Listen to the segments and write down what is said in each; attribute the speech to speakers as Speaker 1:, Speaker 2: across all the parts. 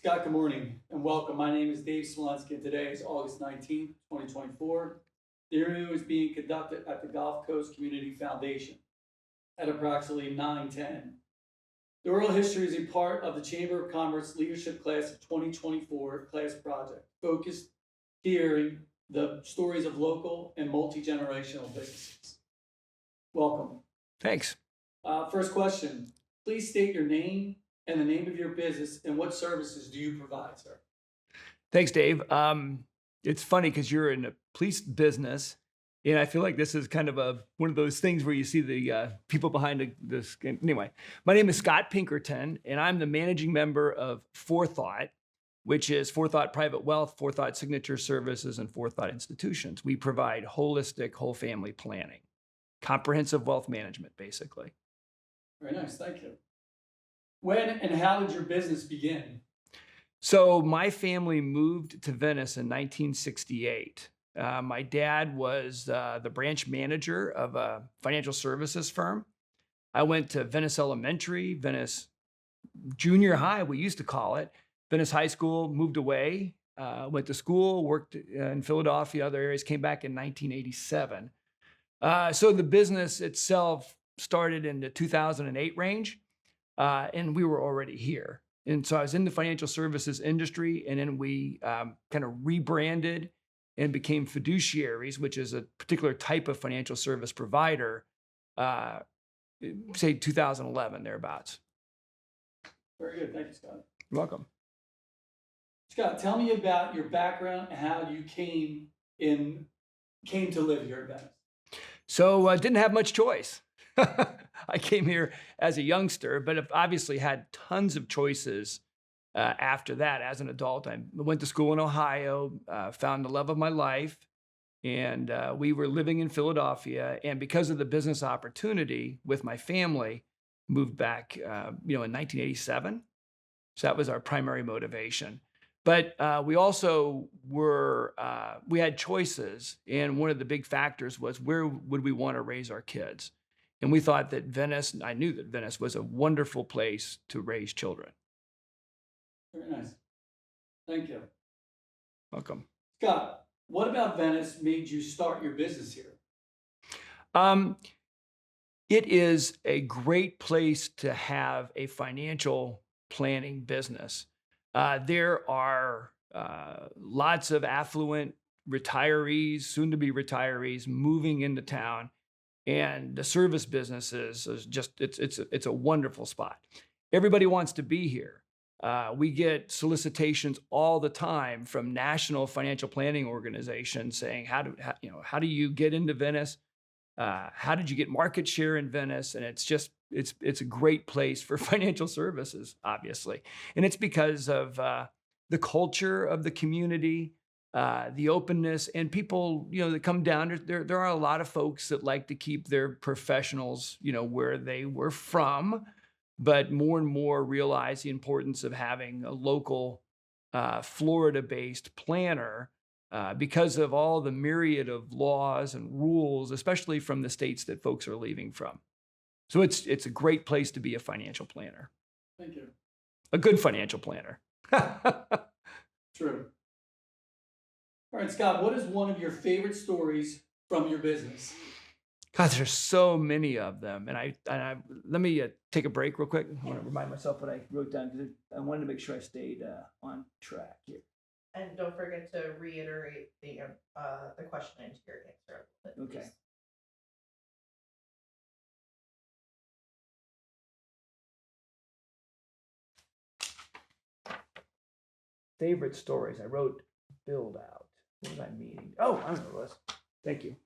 Speaker 1: Scott, good morning and welcome. My name is Dave Smolensky, and today is August 19th, 2024. The interview is being conducted at the Gulf Coast Community Foundation at approximately 9:10. The oral history is a part of the Chamber of Commerce Leadership Class of 2024 class project, focused hearing the stories of local and multi-generational businesses. Welcome.
Speaker 2: Thanks.
Speaker 1: First question, please state your name and the name of your business and what services do you provide, sir?
Speaker 2: Thanks, Dave. It's funny because you're in a police business, and I feel like this is kind of one of those things where you see the people behind this. Anyway, my name is Scott Pinkerton, and I'm the managing member of Forethought, which is Forethought Private Wealth, Forethought Signature Services, and Forethought Institutions. We provide holistic, whole family planning, comprehensive wealth management, basically.
Speaker 1: Very nice, thank you. When and how did your business begin?
Speaker 2: So my family moved to Venice in 1968. My dad was the branch manager of a financial services firm. I went to Venice Elementary, Venice Junior High, we used to call it, Venice High School, moved away, went to school, worked in Philadelphia, other areas, came back in 1987. So the business itself started in the 2008 range, and we were already here. And so I was in the financial services industry, and then we kind of rebranded and became fiduciaries, which is a particular type of financial service provider, say 2011, thereabouts.
Speaker 1: Very good, thank you, Scott.
Speaker 2: You're welcome.
Speaker 1: Scott, tell me about your background and how you came to live here in Venice.
Speaker 2: So I didn't have much choice. I came here as a youngster, but I've obviously had tons of choices after that. As an adult, I went to school in Ohio, found the love of my life, and we were living in Philadelphia. And because of the business opportunity with my family, moved back, in 1987. So that was our primary motivation. But we also we had choices. And one of the big factors was, where would we want to raise our kids? And we thought that I knew that Venice was a wonderful place to raise children.
Speaker 1: Very nice. Thank you.
Speaker 2: Welcome.
Speaker 1: Scott, what about Venice made you start your business here?
Speaker 2: It is a great place to have a financial planning business. There are lots of affluent retirees, soon to be retirees, moving into town. And the service business is just, it's a wonderful spot. Everybody wants to be here. We get solicitations all the time from national financial planning organizations saying, how do you get into Venice? How did you get market share in Venice? And it's a great place for financial services, obviously. And it's because of the culture of the community, the openness, and people, that come down. There are a lot of folks that like to keep their professionals, where they were from, but more and more realize the importance of having a local, Florida-based planner, because of all the myriad of laws and rules, especially from the states that folks are leaving from. So it's a great place to be a financial planner.
Speaker 1: Thank you.
Speaker 2: A good financial planner.
Speaker 1: True. All right, Scott, what is one of your favorite stories from your business?
Speaker 2: God, there's so many of them. And I let me take a break real quick. I want to remind myself what I wrote down, because I wanted to make sure I stayed on track here.
Speaker 3: And don't forget to reiterate the question into your answer.
Speaker 2: Okay. Favorite stories. I wrote build out. What was I meaning? Oh, I don't know what it was. Thank you.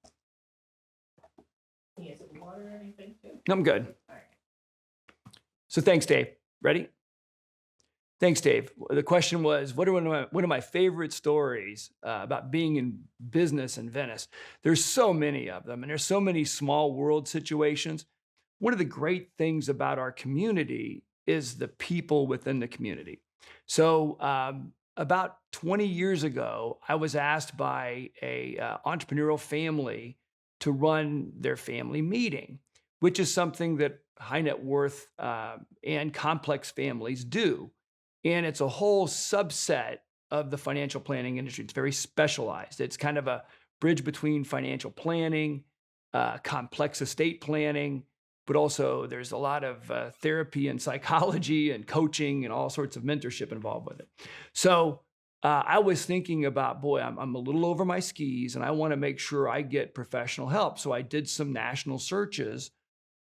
Speaker 3: Can you get some water or anything too?
Speaker 2: I'm good.
Speaker 3: All right.
Speaker 2: So thanks, Dave. Ready? Thanks, Dave. The question was, what are one of my favorite stories about being in business in Venice? There's so many of them, and there's so many small world situations. One of the great things about our community is the people within the community. So about 20 years ago, I was asked by a entrepreneurial family to run their family meeting, which is something that high net worth and complex families do. And it's a whole subset of the financial planning industry. It's very specialized. It's kind of a bridge between financial planning, complex estate planning, but also there's a lot of therapy and psychology and coaching and all sorts of mentorship involved with it. So I was thinking about, boy, I'm a little over my skis and I want to make sure I get professional help. So I did some national searches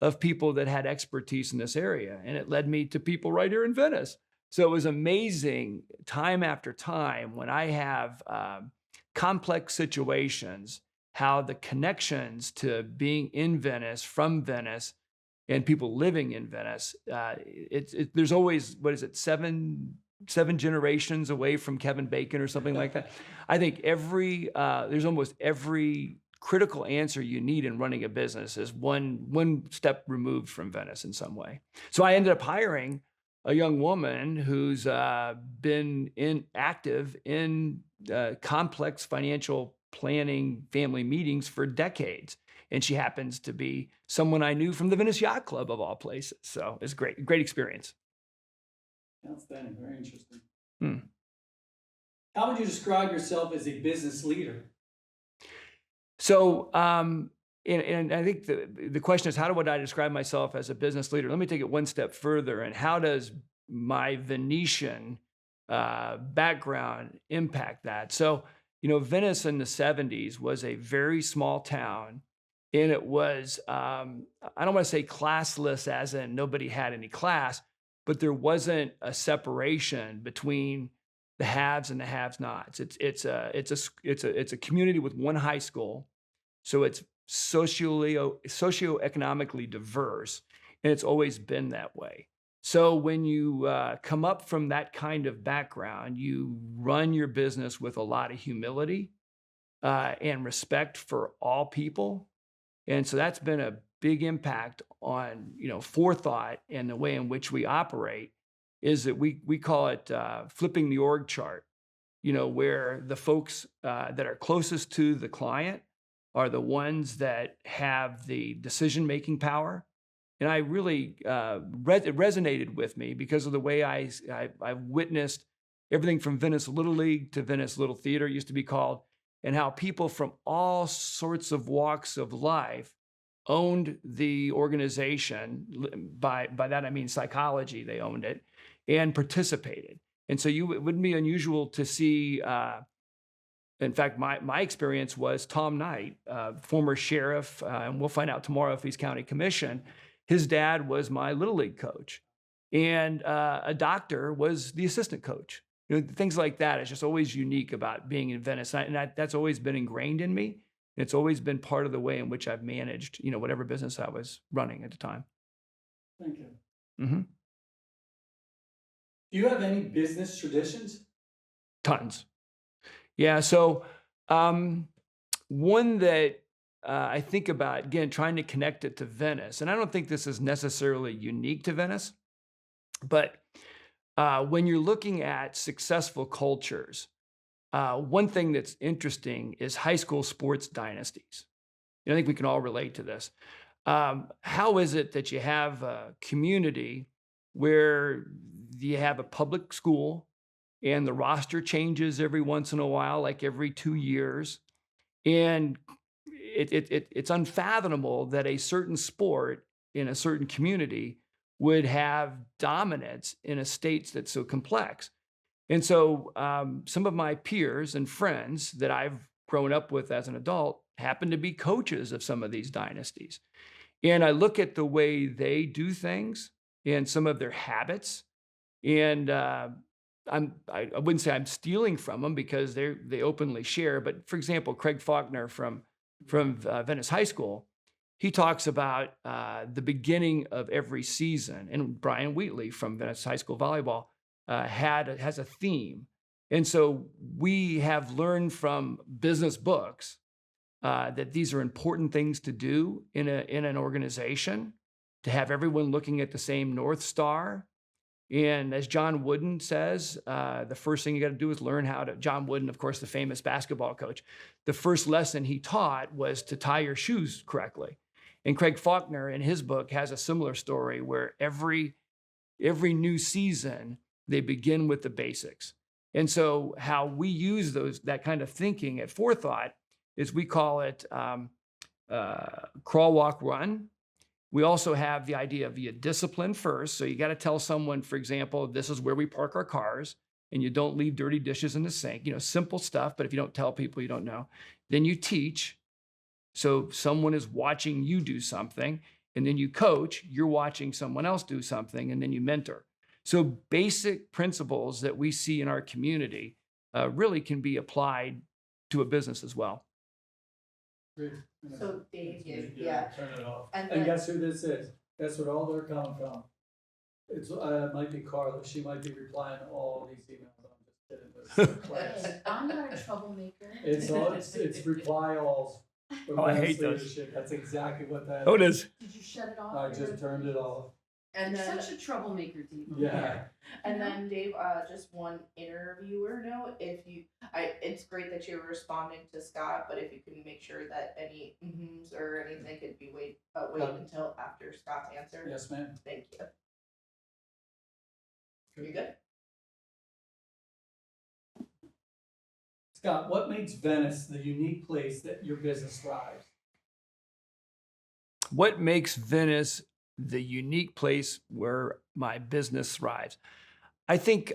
Speaker 2: of people that had expertise in this area. And it led me to people right here in Venice. So it was amazing time after time when I have complex situations, how the connections to being in Venice, from Venice, and people living in Venice, there's always, what is it, seven generations away from Kevin Bacon or something like that. I think there's almost every critical answer you need in running a business is one step removed from Venice in some way. So I ended up hiring a young woman who's been active in complex financial planning family meetings for decades. And she happens to be someone I knew from the Venice Yacht Club of all places. So it's great experience.
Speaker 1: Outstanding, very interesting.
Speaker 2: Hmm.
Speaker 1: How would you describe yourself as a business leader?
Speaker 2: So, and I think the question is, how would I describe myself as a business leader? Let me take it one step further. And how does my Venetian background impact that? So, Venice in the 70s was a very small town. And it was, I don't want to say classless as in nobody had any class, but there wasn't a separation between the haves and the have-nots. It's a community with one high school, so it's socioeconomically diverse, and it's always been that way. So when you come up from that kind of background, you run your business with a lot of humility and respect for all people, and so that's been a big impact on forethought and the way in which we operate. Is that we call it flipping the org chart, where the folks that are closest to the client are the ones that have the decision-making power. And I really, it resonated with me because of the way I've witnessed everything from Venice Little League to Venice Little Theater, it used to be called, and how people from all sorts of walks of life owned the organization. By that, I mean psychology, they owned it and participated. And so it wouldn't be unusual to see, in fact, my experience was Tom Knight, former sheriff, and we'll find out tomorrow if he's county commission. His dad was my Little League coach, and a doctor was the assistant coach. Things like that. It's just always unique about being in Venice. And that's always been ingrained in me. And it's always been part of the way in which I've managed, whatever business I was running at the time.
Speaker 1: Thank you.
Speaker 2: Mm-hmm.
Speaker 1: Do you have any business traditions?
Speaker 2: Tons. Yeah. So one that I think about, again, trying to connect it to Venice, and I don't think this is necessarily unique to Venice, but when you're looking at successful cultures, one thing that's interesting is high school sports dynasties. I think we can all relate to this. How is it that you have a community where you have a public school and the roster changes every once in a while, like every 2 years, and it's unfathomable that a certain sport in a certain community would have dominance in a state that's so complex. And so some of my peers and friends that I've grown up with as an adult happen to be coaches of some of these dynasties. And I look at the way they do things and some of their habits, and I wouldn't say I'm stealing from them because they openly share. But for example, Craig Faulkner from Venice High School, he talks about the beginning of every season, and Brian Wheatley from Venice High School volleyball has a theme. And so we have learned from business books that these are important things to do in an organization, to have everyone looking at the same North Star. And as John Wooden says, the first thing you got to do is learn how to, John Wooden, of course, the famous basketball coach, the first lesson he taught was to tie your shoes correctly. And Craig Faulkner in his book has a similar story where every new season, They begin with the basics. And so how we use that kind of thinking at Forethought is we call it crawl, walk, run. We also have the idea of the discipline first. So you got to tell someone, for example, this is where we park our cars, and you don't leave dirty dishes in the sink, simple stuff. But if you don't tell people, you don't know. Then you teach. So someone is watching you do something, and then you coach, you're watching someone else do something, and then you mentor. So basic principles that we see in our community really can be applied to a business as well.
Speaker 1: Great.
Speaker 3: So Dave,
Speaker 1: Turn it off.
Speaker 3: And
Speaker 1: And
Speaker 3: then-
Speaker 1: guess who this is? Guess what all they're coming from? It's, might be Carla. She might be replying to all these emails. I'm just kidding. This is class.
Speaker 4: Hey, I'm not a troublemaker.
Speaker 1: It's reply alls. from
Speaker 2: Oh, I
Speaker 1: Venice
Speaker 2: hate those.
Speaker 1: leadership. That's exactly what that is.
Speaker 2: Oh, it is.
Speaker 4: Did you shut it off?
Speaker 1: I just turned it off.
Speaker 3: And
Speaker 4: You're
Speaker 3: then,
Speaker 4: such a troublemaker, Dee.
Speaker 1: Yeah.
Speaker 3: and then Dave, just one interviewer note, it's great that you're responding to Scott, but if you can make sure that any mm-hms or anything could be wait until after Scott's answer.
Speaker 1: Yes, ma'am.
Speaker 3: Thank you. You good?
Speaker 1: Scott, what makes Venice the unique place that your business thrives?
Speaker 2: What makes Venice the unique place where my business thrives? I think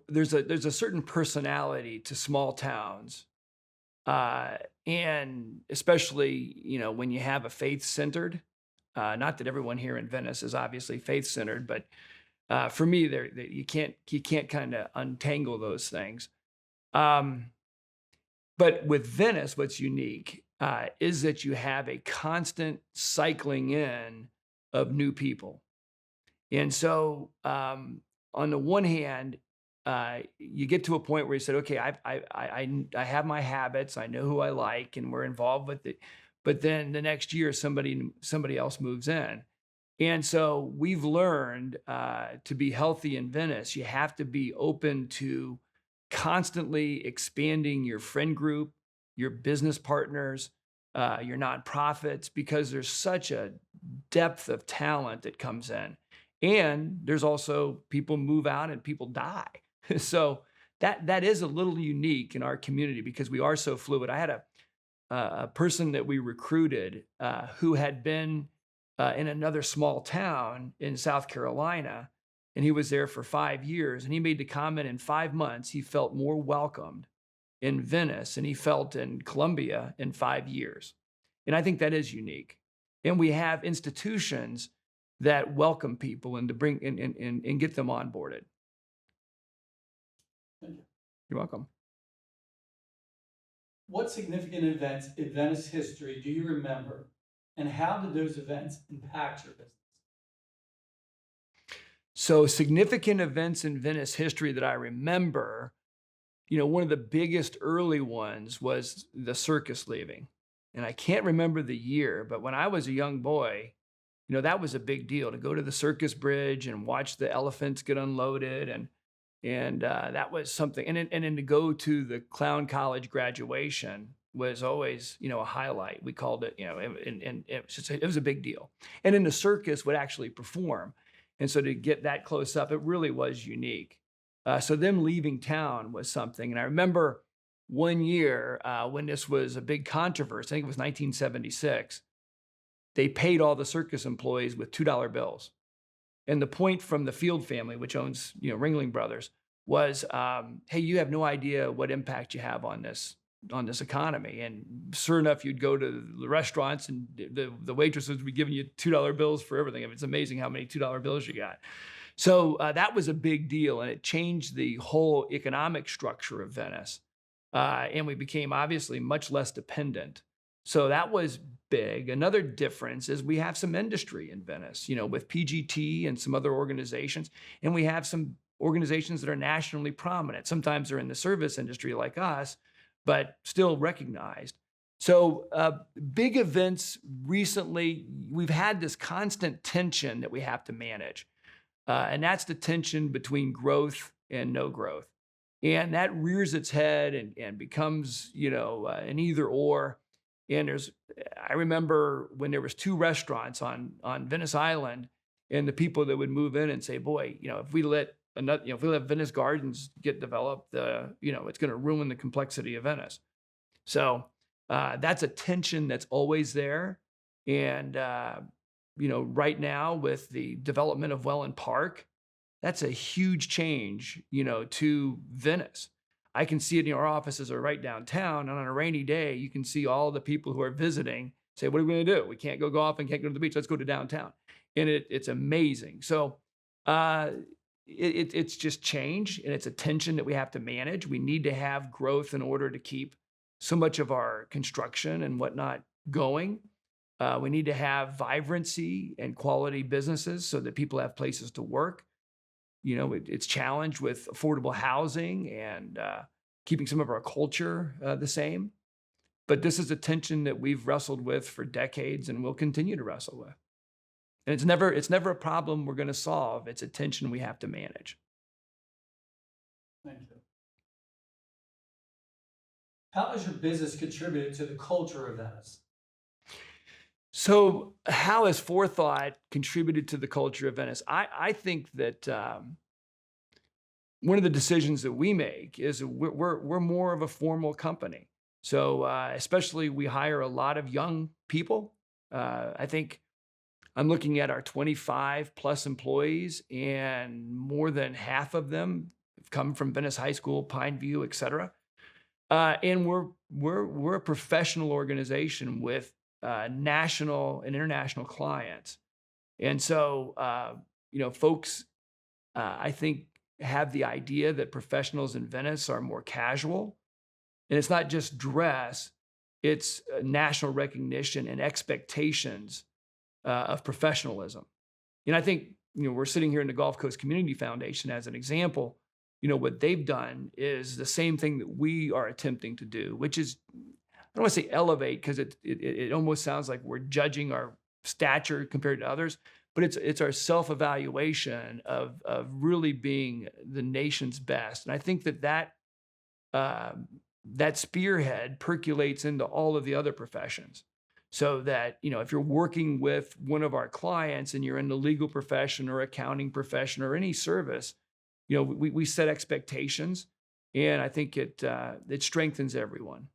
Speaker 2: there's a certain personality to small towns, and especially when you have a faith centered. Not that everyone here in Venice is obviously faith centered, but for me, you can't kind of untangle those things. But with Venice, what's unique is that you have a constant cycling in of new people. And so on the one hand, you get to a point where you said, okay, I have my habits, I know who I like, and we're involved with it. But then the next year, somebody else moves in. And so we've learned to be healthy in Venice, you have to be open to constantly expanding your friend group, your business partners, your nonprofits, because there's such a depth of talent that comes in. And there's also people move out and people die. So that is a little unique in our community because we are so fluid. I had a person that we recruited who had been in another small town in South Carolina, and he was there for 5 years. And he made the comment in 5 months, he felt more welcomed in Venice than he felt in Columbia in 5 years. And I think that is unique. And we have institutions that welcome people and to bring and get them onboarded.
Speaker 1: Thank you.
Speaker 2: You're welcome.
Speaker 1: What significant events in Venice history do you remember, and how did those events impact your business?
Speaker 2: So significant events in Venice history that I remember, one of the biggest early ones was the circus leaving. And I can't remember the year, but when I was a young boy, that was a big deal to go to the circus bridge and watch the elephants get unloaded. And that was something. And then to go to the clown college graduation was always, a highlight. We called it, and it was a big deal. And then the circus would actually perform. And so to get that close up, it really was unique. So them leaving town was something. And I remember one year when this was a big controversy, I think it was 1976, they paid all the circus employees with $2 bills. And the point from the Field family, which owns, Ringling Brothers, was, hey, you have no idea what impact you have on this economy. And sure enough, you'd go to the restaurants and the waitresses would be giving you $2 bills for everything. I mean, it's amazing how many $2 bills you got. So that was a big deal, and it changed the whole economic structure of Venice. And we became obviously much less dependent. So that was big. Another difference is we have some industry in Venice, with PGT and some other organizations, and we have some organizations that are nationally prominent. Sometimes they're in the service industry like us, but still recognized. So big events recently, we've had this constant tension that we have to manage. And that's the tension between growth and no growth. And that rears its head and becomes, an either or. And I remember when there was 2 restaurants on Venice Island, and the people that would move in and say, boy, if we let if we let Venice Gardens get developed, it's going to ruin the complexity of Venice. So that's a tension that's always there. And, right now with the development of Welland Park, that's a huge change, to Venice. I can see it in our offices are right downtown, and on a rainy day, you can see all the people who are visiting say, what are we going to do? We can't go golfing, can't go to the beach. Let's go to downtown. And it's amazing. So it's just change, and it's a tension that we have to manage. We need to have growth in order to keep so much of our construction and whatnot going. We need to have vibrancy and quality businesses so that people have places to work. It's challenged with affordable housing and keeping some of our culture the same. But this is a tension that we've wrestled with for decades and will continue to wrestle with. And it's never a problem we're going to solve. It's a tension we have to manage.
Speaker 1: Thank you. How has your business contributed to the culture of Venice?
Speaker 2: So how has forethought contributed to the culture of Venice? I think that one of the decisions that we make is we're more of a formal company. So especially we hire a lot of young people. I think I'm looking at our 25 plus employees, and more than half of them have come from Venice High School, Pineview, et cetera. And we're a professional organization with national and international clients. And so, folks, I think have the idea that professionals in Venice are more casual. And it's not just dress, it's national recognition and expectations of professionalism. And I think, we're sitting here in the Gulf Coast Community Foundation as an example. What they've done is the same thing that we are attempting to do, which is, I don't want to say elevate, because it almost sounds like we're judging our stature compared to others, but it's our self-evaluation of really being the nation's best. And I think that spearhead percolates into all of the other professions. So that, if you're working with one of our clients and you're in the legal profession or accounting profession or any service, we set expectations, and I think it strengthens everyone.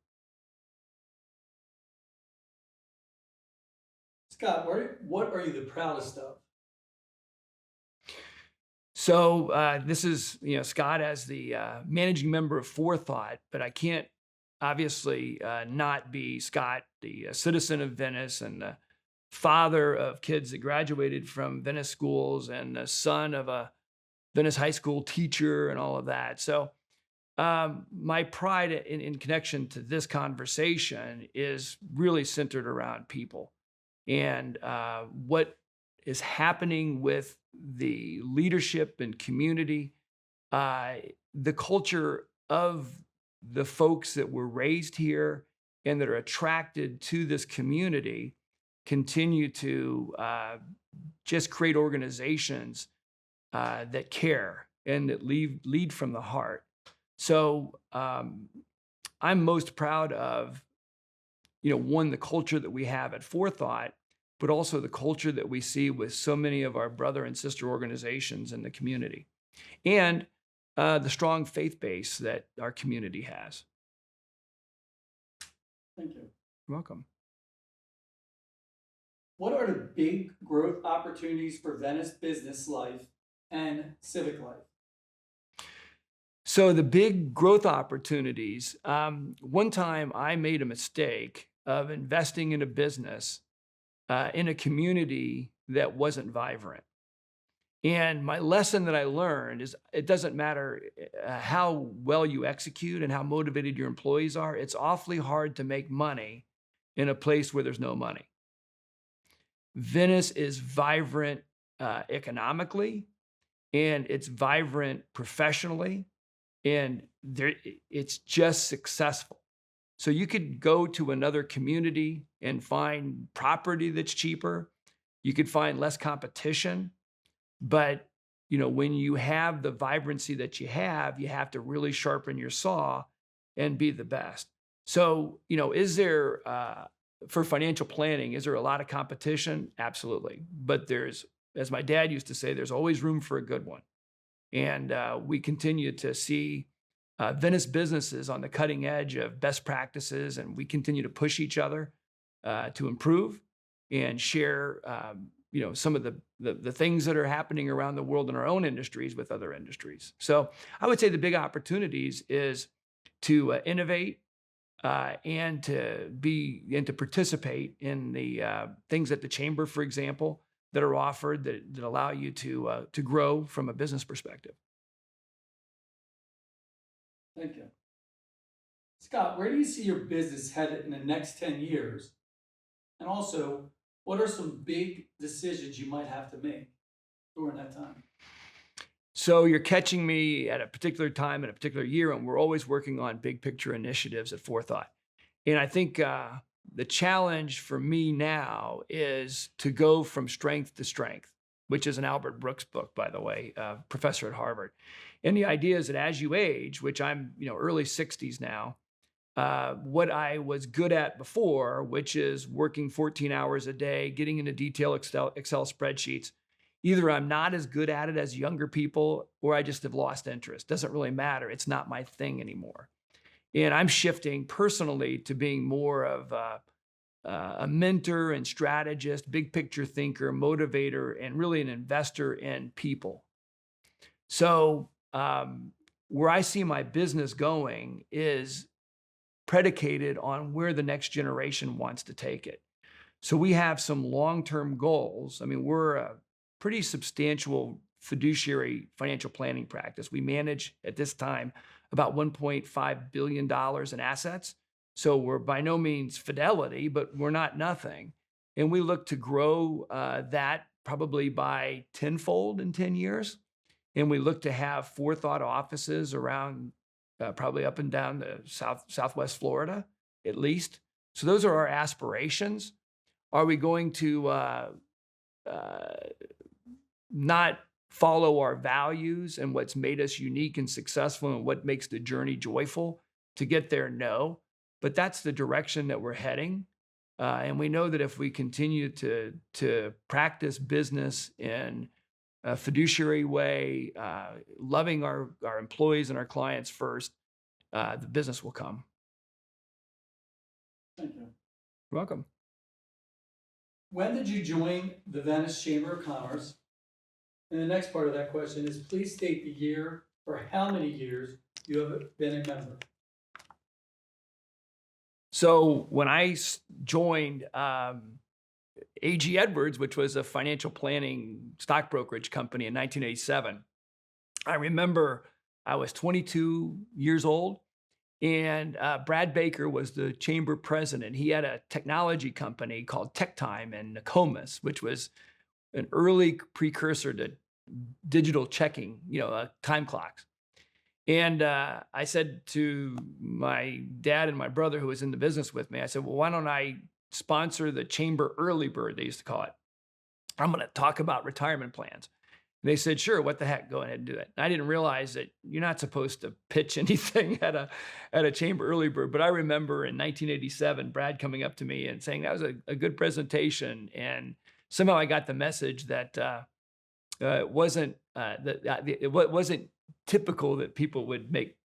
Speaker 1: Scott, what are you the proudest of?
Speaker 2: So this is, Scott as the managing member of Forethought, but I can't obviously not be Scott, the citizen of Venice and the father of kids that graduated from Venice schools and the son of a Venice High School teacher and all of that. So my pride in connection to this conversation is really centered around people and what is happening with the leadership and community, the culture of the folks that were raised here and that are attracted to this community continue to just create organizations that care and that lead from the heart. So I'm most proud of, one, the culture that we have at Forethought, but also the culture that we see with so many of our brother and sister organizations in the community, and the strong faith base that our community has.
Speaker 1: Thank you.
Speaker 2: You're welcome.
Speaker 1: What are the big growth opportunities for Venice business life and civic life?
Speaker 2: So the big growth opportunities, one time I made a mistake of investing in a business in a community that wasn't vibrant. And my lesson that I learned is it doesn't matter how well you execute and how motivated your employees are, it's awfully hard to make money in a place where there's no money. Venice is vibrant economically, and it's vibrant professionally, and it's just successful. So you could go to another community and find property that's cheaper. You could find less competition. But, when you have the vibrancy that you have to really sharpen your saw and be the best. So, is there, for financial planning, is there a lot of competition? Absolutely. But there's as my dad used to say, there's always room for a good one. And we continue to see Venice businesses on the cutting edge of best practices, and we continue to push each other to improve and share, some of the things that are happening around the world in our own industries with other industries. So I would say the big opportunities is to innovate and to participate in the things at the chamber, for example, that are offered that allow you to grow from a business perspective.
Speaker 1: Thank you. Scott, where do you see your business headed in the next 10 years? And also, what are some big decisions you might have to make during that time?
Speaker 2: So you're catching me at a particular time in a particular year, and we're always working on big picture initiatives at Forethought. And I think the challenge for me now is to go from strength to strength, which is an Albert Brooks book, by the way, professor at Harvard. And the idea is that as you age, which I'm, early 60s now, what I was good at before, which is working 14 hours a day, getting into detailed Excel spreadsheets, either I'm not as good at it as younger people, or I just have lost interest. Doesn't really matter. It's not my thing anymore. And I'm shifting personally to being more of a mentor and strategist, big picture thinker, motivator, and really an investor in people. So where I see my business going is predicated on where the next generation wants to take it. So we have some long-term goals. I mean, we're a pretty substantial fiduciary financial planning practice. We manage at this time about $1.5 billion in assets. So we're by no means Fidelity, but we're not nothing. And we look to grow that probably by tenfold in 10 years. And we look to have Forethought offices around probably up and down the Southwest Florida, at least. So those are our aspirations. Are we going to not follow our values and what's made us unique and successful and what makes the journey joyful to get there? No, but that's the direction that we're heading. And we know that if we continue to practice business in a fiduciary way, loving our employees and our clients first, the business will come.
Speaker 1: Thank you.
Speaker 2: You're welcome.
Speaker 1: When did you join the Venice Chamber of Commerce? And the next part of that question is, please state the year or how many years you have been a member.
Speaker 2: So when I joined A.G. Edwards, which was a financial planning stock brokerage company in 1987, I remember I was 22 years old, and Brad Baker was the chamber president. He had a technology company called Tech Time in Nokomis, which was an early precursor to digital checking, time clocks. And I said to my dad and my brother, who was in the business with me, I said, well, why don't I sponsor the chamber early bird, they used to call it. I'm going to talk about retirement plans. And they said, sure, what the heck, go ahead and do it. And I didn't realize that you're not supposed to pitch anything at a chamber early bird. But I remember in 1987, Brad coming up to me and saying that was a good presentation. And somehow I got the message that it wasn't typical that people would make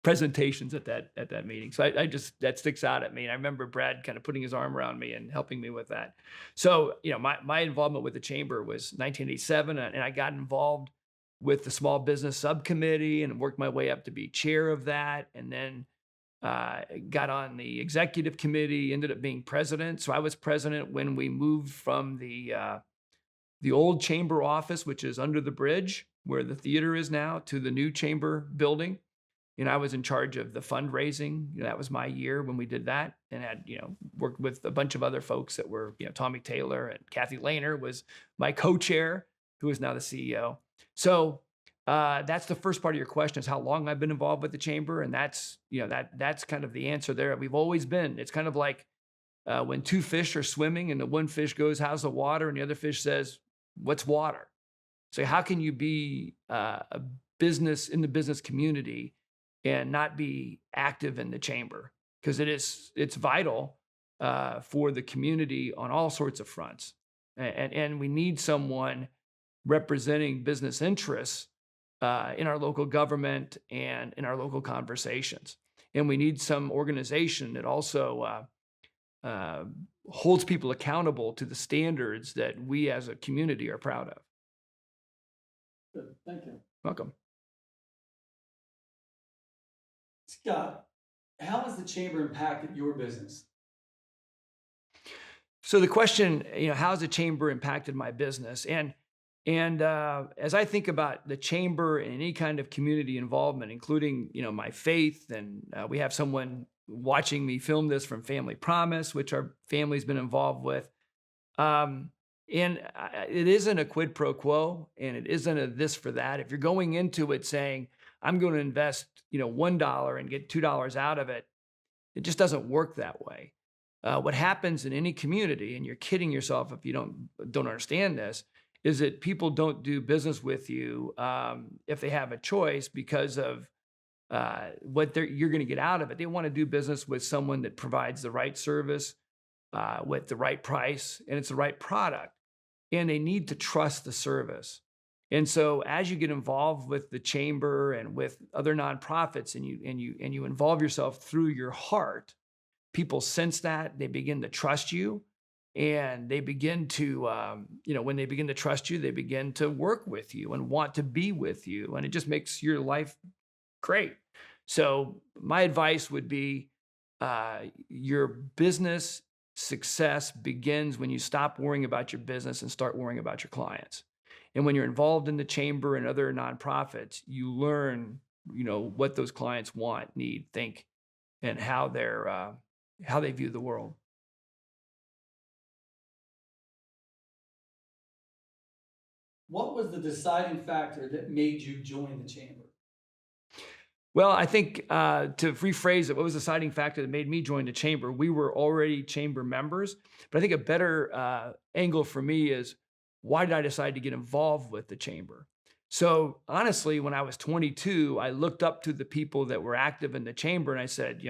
Speaker 2: presentations at that meeting. So I just, that sticks out at me. And I remember Brad kind of putting his arm around me and helping me with that. So, my involvement with the chamber was 1987, and I got involved with the small business subcommittee and worked my way up to be chair of that. And then got on the executive committee, ended up being president. So I was president when we moved from the old chamber office, which is under the bridge where the theater is now, to the new chamber building. I was in charge of the fundraising. That was my year when we did that, and had, worked with a bunch of other folks that were, Tommy Taylor and Kathy Lehner was my co-chair, who is now the CEO. So that's the first part of your question, is how long I've been involved with the chamber. And that's, that's kind of the answer there. We've always been. It's kind of like when two fish are swimming and the one fish goes, how's the water? And the other fish says, what's water? So how can you be a business in the business community and not be active in the chamber? Because it's vital for the community on all sorts of fronts. And we need someone representing business interests in our local government and in our local conversations. And we need some organization that also holds people accountable to the standards that we as a community are proud of.
Speaker 1: Good, thank you.
Speaker 2: Welcome.
Speaker 1: Scott, how has the chamber impacted your business?
Speaker 2: So the question, how has the chamber impacted my business? And as I think about the chamber and any kind of community involvement, including my faith, and we have someone watching me film this from Family Promise, which our family's been involved with. It isn't a quid pro quo, and it isn't a this for that. If you're going into it saying, I'm going to invest, $1 and get $2 out of it, it just doesn't work that way. What happens in any community, and you're kidding yourself if you don't understand this, is that people don't do business with you if they have a choice because of what you're going to get out of it. They want to do business with someone that provides the right service with the right price, and it's the right product. And they need to trust the service. And so as you get involved with the chamber and with other nonprofits, and you involve yourself through your heart, people sense that, they begin to trust you, and they begin to, when they begin to trust you, they begin to work with you and want to be with you. And it just makes your life great. So my advice would be your business success begins when you stop worrying about your business and start worrying about your clients. And when you're involved in the chamber and other nonprofits, you learn, what those clients want, need, think, and how they view the world.
Speaker 1: What was the deciding factor that made you join the chamber?
Speaker 2: Well, I think to rephrase it, what was the deciding factor that made me join the chamber? We were already chamber members, but I think a better angle for me is, why did I decide to get involved with the chamber? So honestly, when I was 22, I looked up to the people that were active in the chamber, and I said,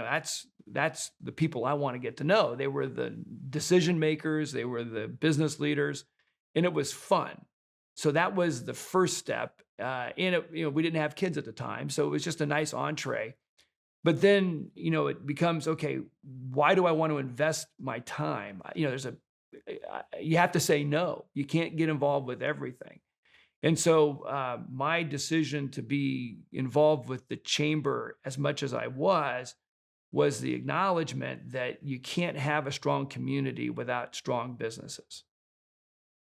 Speaker 2: that's the people I want to get to know. They were the decision makers, they were the business leaders, and it was fun. So that was the first step. We didn't have kids at the time, so it was just a nice entree. But then, it becomes, okay, why do I want to invest my time? You have to say no. You can't get involved with everything. And so my decision to be involved with the chamber as much as I was the acknowledgement that you can't have a strong community without strong businesses.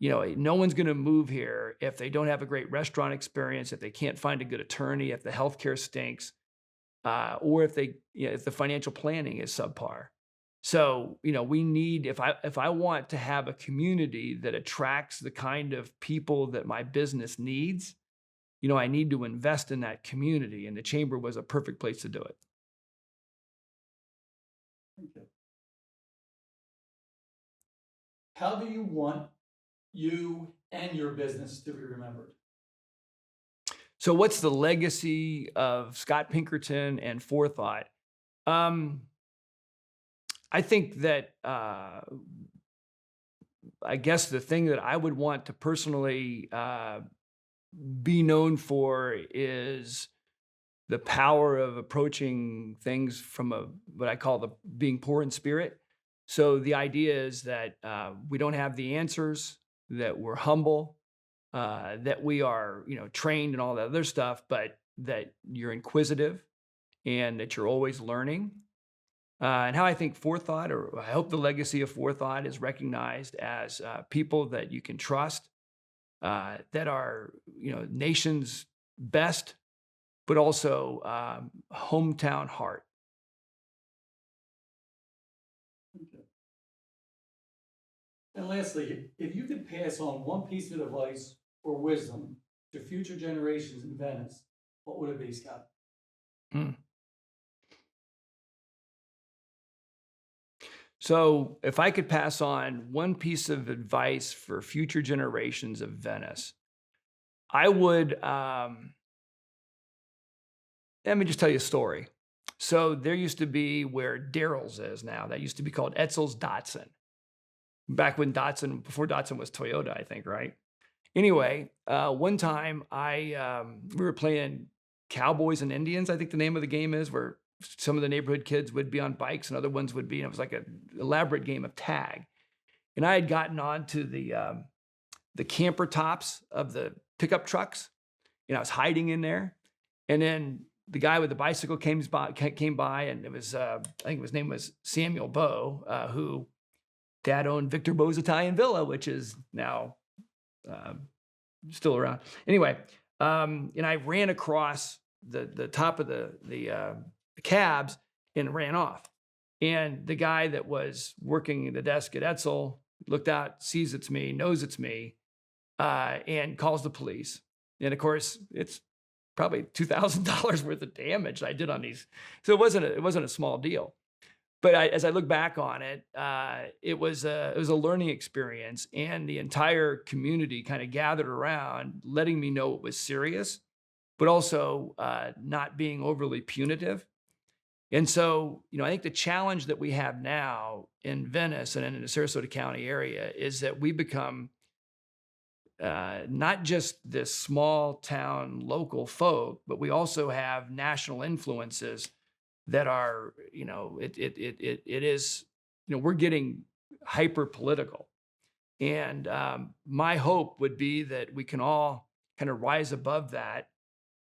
Speaker 2: No one's going to move here if they don't have a great restaurant experience, if they can't find a good attorney, if the healthcare stinks, or if the financial planning is subpar. So, we need, if I want to have a community that attracts the kind of people that my business needs, I need to invest in that community, and the chamber was a perfect place to do it.
Speaker 1: Okay. How do you want you and your business to be remembered?
Speaker 2: So what's the legacy of Scott Pinkerton and Forethought? I think that, I guess the thing that I would want to personally be known for is the power of approaching things from what I call being poor in spirit. So the idea is that we don't have the answers, that we're humble, that we are, trained and all that other stuff, but that you're inquisitive and that you're always learning. And how I think Forethought, or I hope the legacy of Forethought, is recognized as people that you can trust, that are, nation's best, but also hometown heart.
Speaker 1: Okay. And lastly, if you could pass on one piece of advice or wisdom to future generations in Venice, what would it be, Scott?
Speaker 2: So if I could pass on one piece of advice for future generations of Venice, I would, let me just tell you a story. So there used to be where Daryl's is now, that used to be called Etzel's Datsun. back when before Datsun was Toyota, I think, right? Anyway, one time we were playing Cowboys and Indians, I think the name of the game is, where some of the neighborhood kids would be on bikes and other ones would be, and it was like an elaborate game of tag. And I had gotten onto the camper tops of the pickup trucks, and I was hiding in there. And then the guy with the bicycle came by, and it was, I think his name was Samuel Bowe, who Dad owned Victor Bowe's Italian Villa, which is now still around. Anyway, and I ran across the top of the cabs and ran off. And the guy that was working the desk at Etzel looked out, sees it's me, knows it's me, and calls the police. And of course, it's probably $2,000 worth of damage I did on these. So it wasn't a small deal. But as I look back on it, it was a learning experience, and the entire community kind of gathered around, letting me know it was serious, but also not being overly punitive. And so, I think the challenge that we have now in Venice and in the Sarasota County area is that we become not just this small town local folk, but we also have national influences that are, it is, we're getting hyper political. And my hope would be that we can all kind of rise above that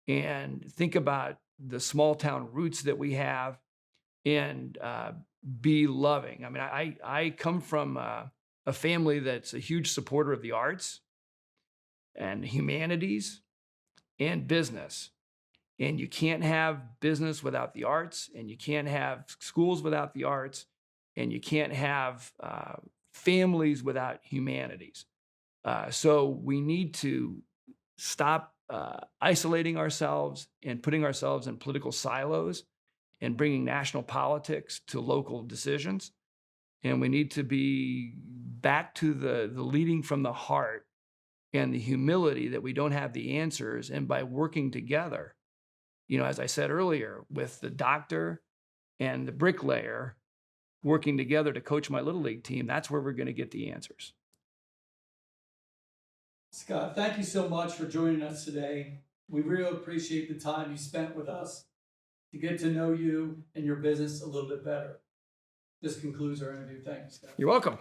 Speaker 2: and think about the small town roots that we have and be loving. I mean, I come from a family that's a huge supporter of the arts and humanities and business. And you can't have business without the arts, and you can't have schools without the arts, and you can't have families without humanities. So we need to stop isolating ourselves and putting ourselves in political silos and bringing national politics to local decisions. And we need to be back to the leading from the heart and the humility that we don't have the answers. And by working together, as I said earlier, with the doctor and the bricklayer working together to coach my Little League team, that's where we're going to get the answers.
Speaker 1: Scott, thank you so much for joining us today. We really appreciate the time you spent with us to get to know you and your business a little bit better. This concludes our interview. Thank you, Scott.
Speaker 2: You're welcome.